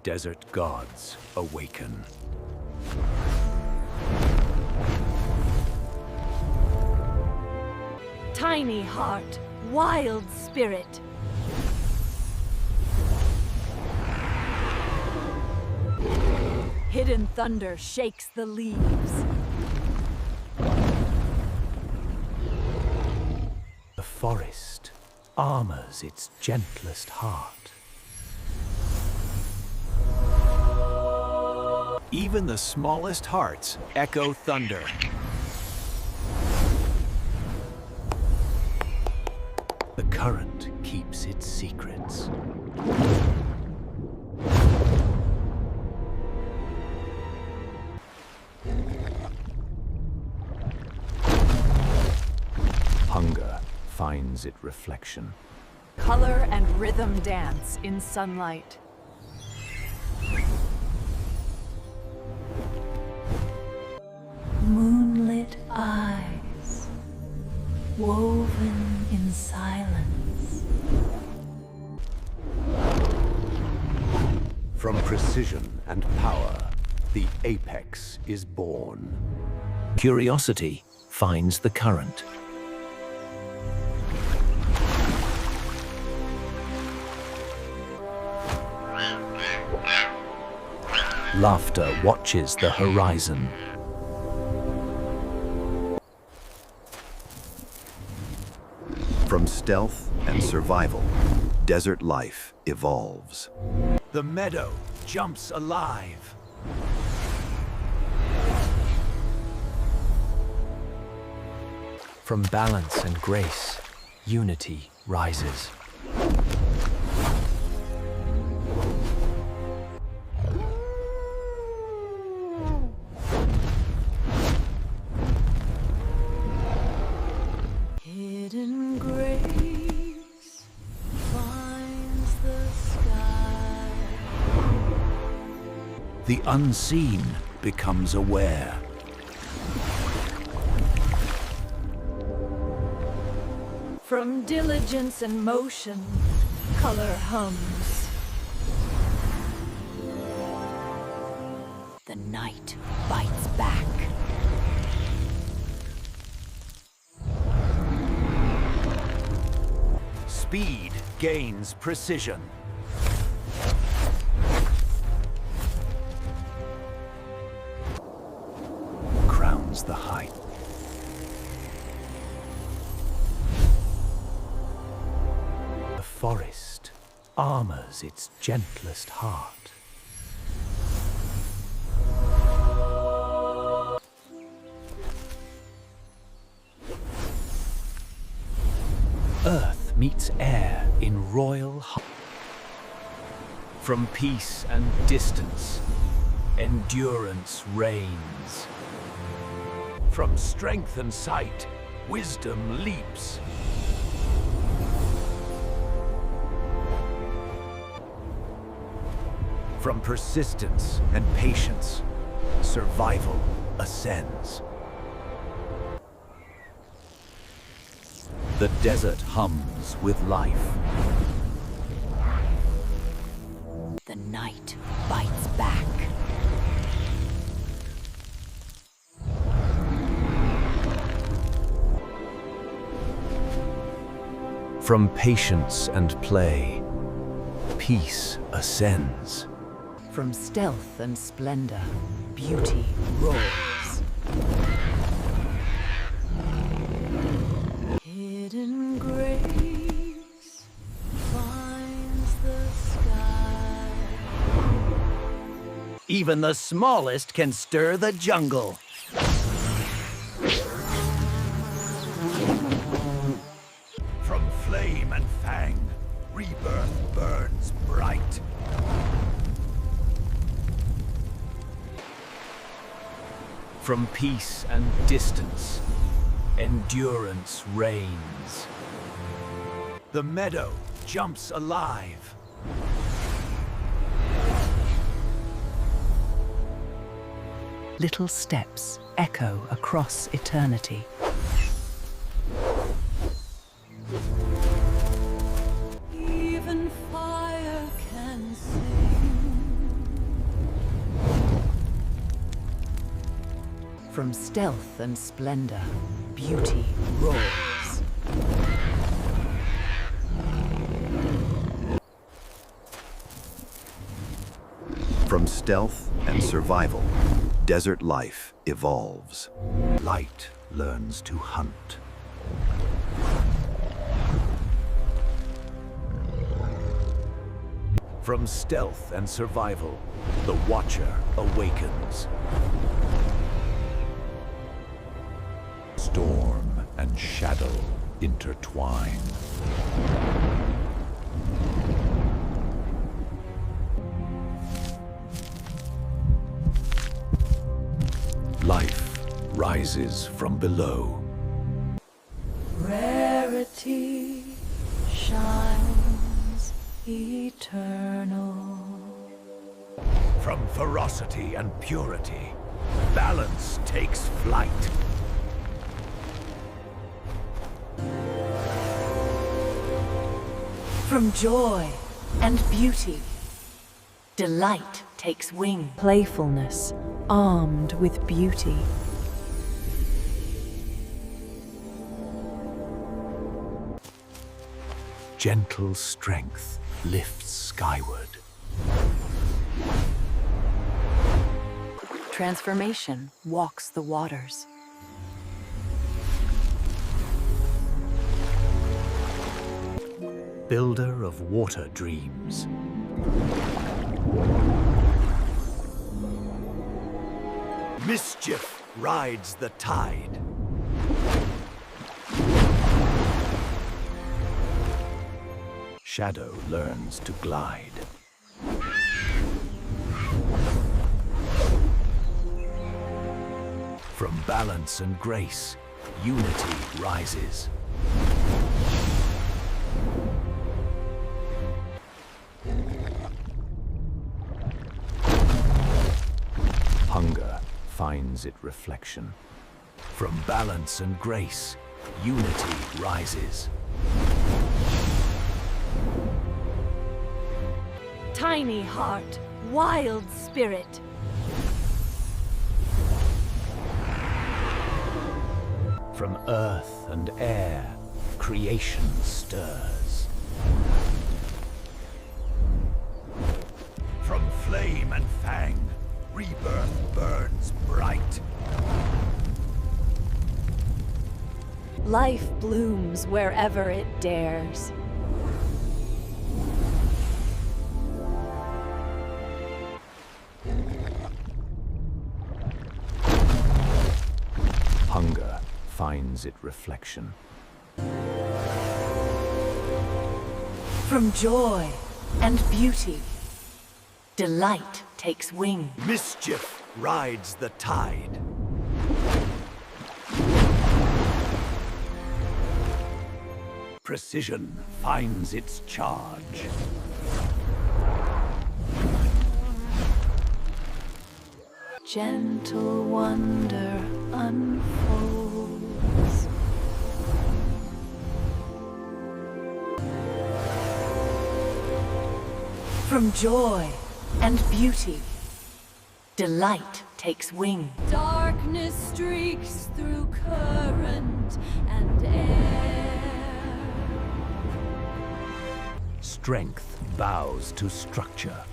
Desert gods awaken. Tiny heart, wild spirit. Hidden thunder shakes the leaves. The forest armors its gentlest heart. Even the smallest hearts echo thunder. The current keeps its secrets. Hunger finds its reflection. Color and rhythm dance in sunlight. Moonlit eyes, woven in silence. From precision and power, the apex is born. Curiosity finds the current. Laughter watches the horizon. From stealth and survival, desert life evolves. The meadow jumps alive. From balance and grace, unity rises. Hidden grace finds the sky. The unseen becomes aware. From diligence and motion, color hums. The night bites back. Speed gains precision. Crowns the height. The forest armors its gentlest heart. Earth meets air in royal harmony. From peace and distance, endurance reigns. From strength and sight, wisdom leaps. From persistence and patience, survival ascends. The desert hums with life. The night bites back. From patience and play, peace ascends. From stealth and splendor, beauty roars. Hidden grace finds the sky. Even the smallest can stir the jungle. From flame and fang, rebirth burns bright. From peace and distance, endurance reigns. The meadow jumps alive. Little steps echo across eternity. Even fire can sing. From stealth and splendor, beauty roars. From stealth and survival, desert life evolves. Light learns to hunt. From stealth and survival, the Watcher awakens. Storm and shadow intertwine. Life rises from below. Rarity shines eternal. From ferocity and purity, balance takes flight. From joy and beauty, delight takes wing. Playfulness armed with beauty. Gentle strength lifts skyward. Transformation walks the waters. Builder of water dreams. Mischief rides the tide. Shadow learns to glide. From balance and grace, unity rises. Hunger finds its reflection. From balance and grace, unity rises. Tiny heart, wild spirit. From earth and air, creation stirs. From flame and fang, rebirth burns bright. Life blooms wherever it dares. Hunger finds its reflection. From joy and beauty, delight takes wing. Mischief rides the tide. Precision finds its charge. Gentle wonder unfolds. From joy and beauty, delight takes wing. Darkness streaks through current and air. Strength bows to structure.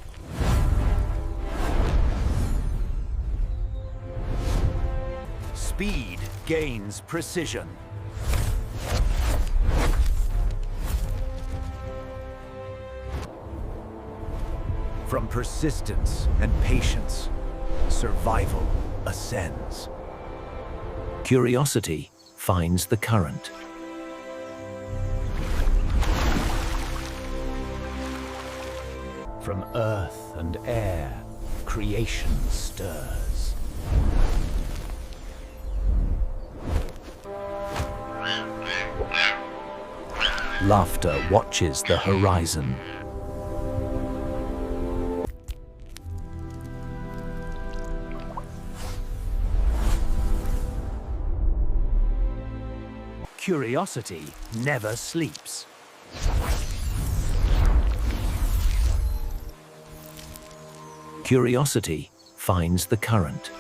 Speed gains precision. From persistence and patience, survival ascends. Curiosity finds the current. From earth and air, creation stirs. Laughter watches the horizon. Curiosity never sleeps. Curiosity finds the current.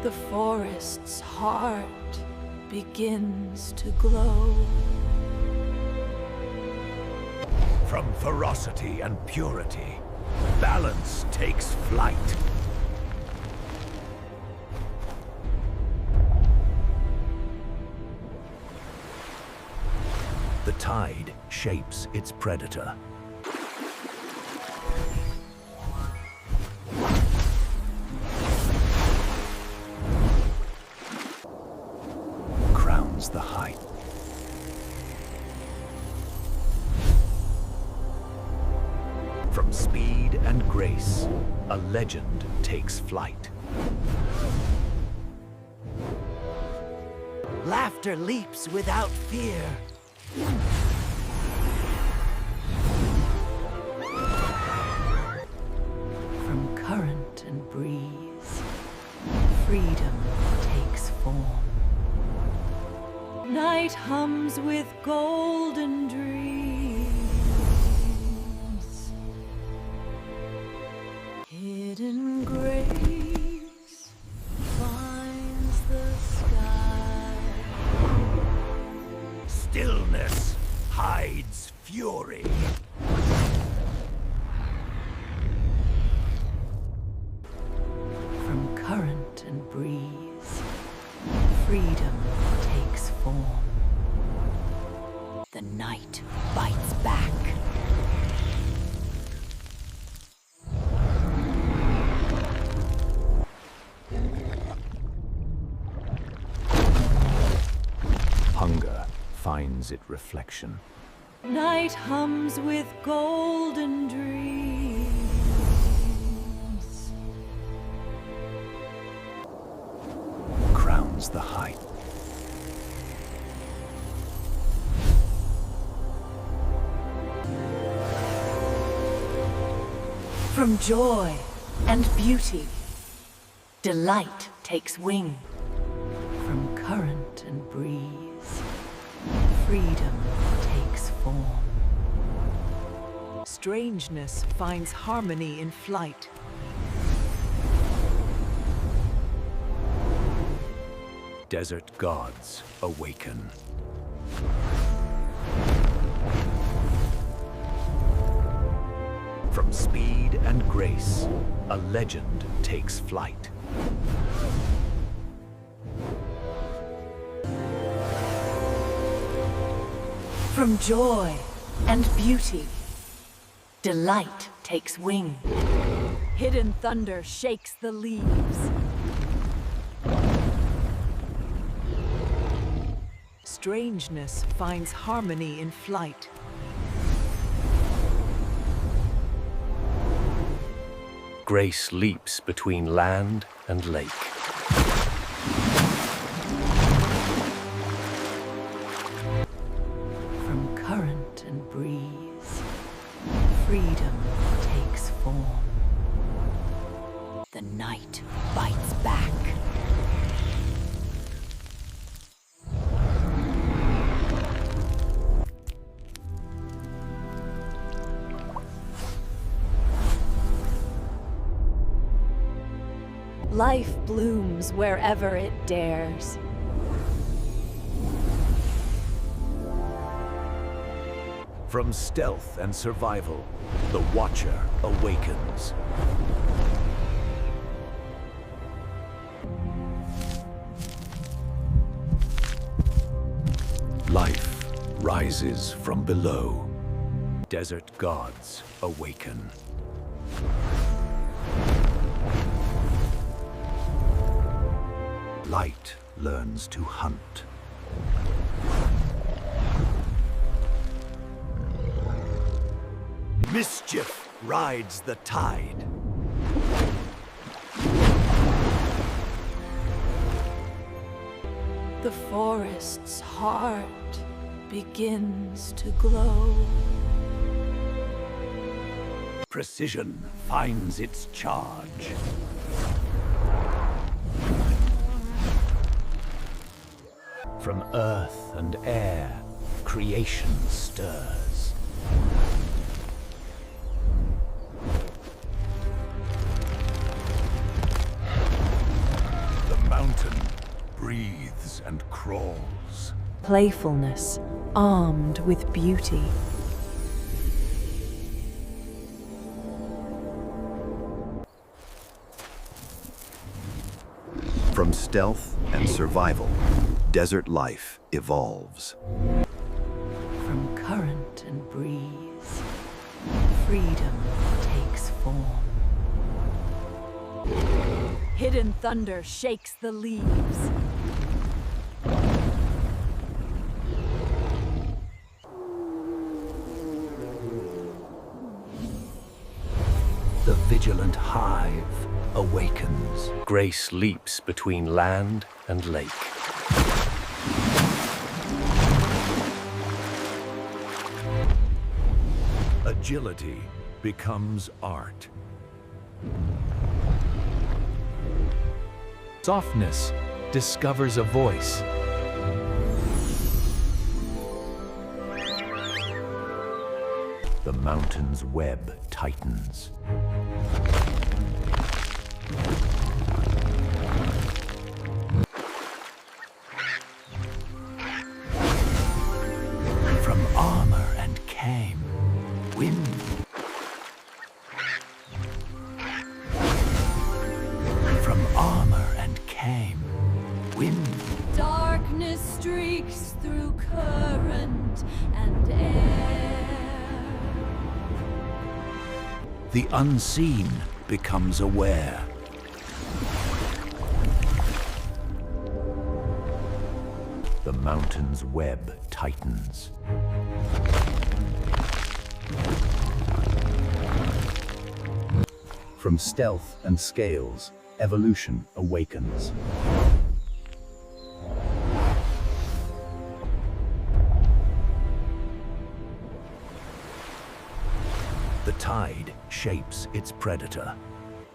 The forest's heart begins to glow. From ferocity and purity, balance takes flight. The tide shapes its predator. Crowns the height. From speed and grace, a legend takes flight. Laughter leaps without fear. From current and breeze, freedom takes form. Night hums with golden dreams. Hidden grace finds the sky. Stillness hides fury. From current and breeze, freedom takes form. The night bites back. Hunger finds its reflection. Night hums with golden dreams. Crowns the height. From joy and beauty, delight takes wing. From current and breeze, freedom takes form. Strangeness finds harmony in flight. Desert gods awaken. From speed and grace, a legend takes flight. From joy and beauty, delight takes wing. Hidden thunder shakes the leaves. Strangeness finds harmony in flight. Grace leaps between land and lake. From current and breeze, freedom takes form. The night bites back. Life blooms wherever it dares. From stealth and survival, the Watcher awakens. Life rises from below. Desert gods awaken. Light learns to hunt. Mischief rides the tide. The forest's heart begins to glow. Precision finds its charge. From earth and air, creation stirs. The mountain breathes and crawls. Playfulness, armed with beauty. From stealth and survival, desert life evolves. From current and breeze, freedom takes form. Hidden thunder shakes the leaves. The vigilant hive awakens. Grace leaps between land and lake. Agility becomes art. Softness discovers a voice. The mountain's web tightens. From armor and came wind. From armor and came wind. Darkness streaks through current and air. The unseen becomes aware. The mountain's web tightens. From stealth and scales, evolution awakens. The tide shapes its predator.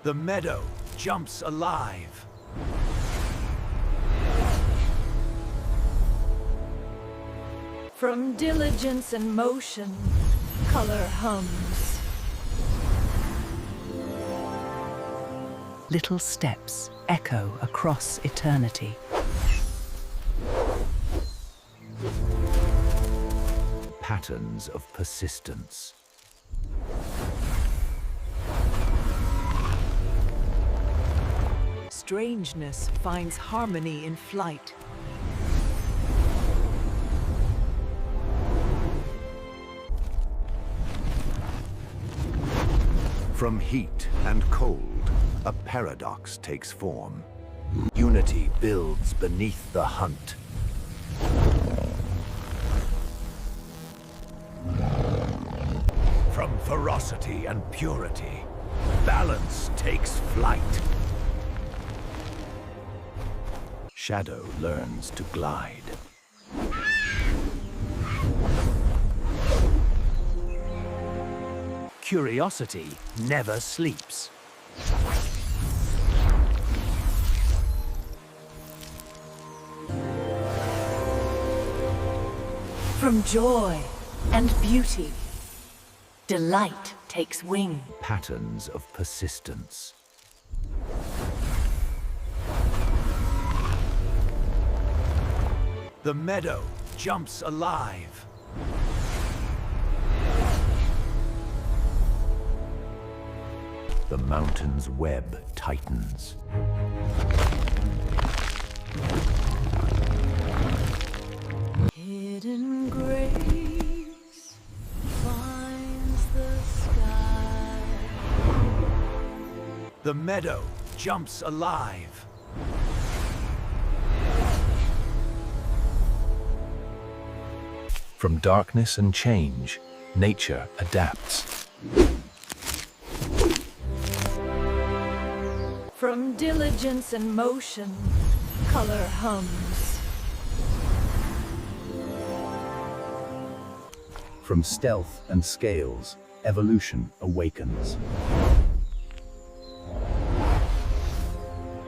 The meadow jumps alive. From diligence and motion, color hums. Little steps echo across eternity. Patterns of persistence. Strangeness finds harmony in flight. From heat and cold, a paradox takes form. Unity builds beneath the hunt. From ferocity and purity, balance takes flight. Shadow learns to glide. Curiosity never sleeps. From joy and beauty, delight takes wing. Patterns of persistence. The meadow jumps alive. The mountain's web tightens. Hidden grace finds the sky. The meadow jumps alive. From darkness and change, nature adapts. From diligence and motion, color hums. From stealth and scales, evolution awakens.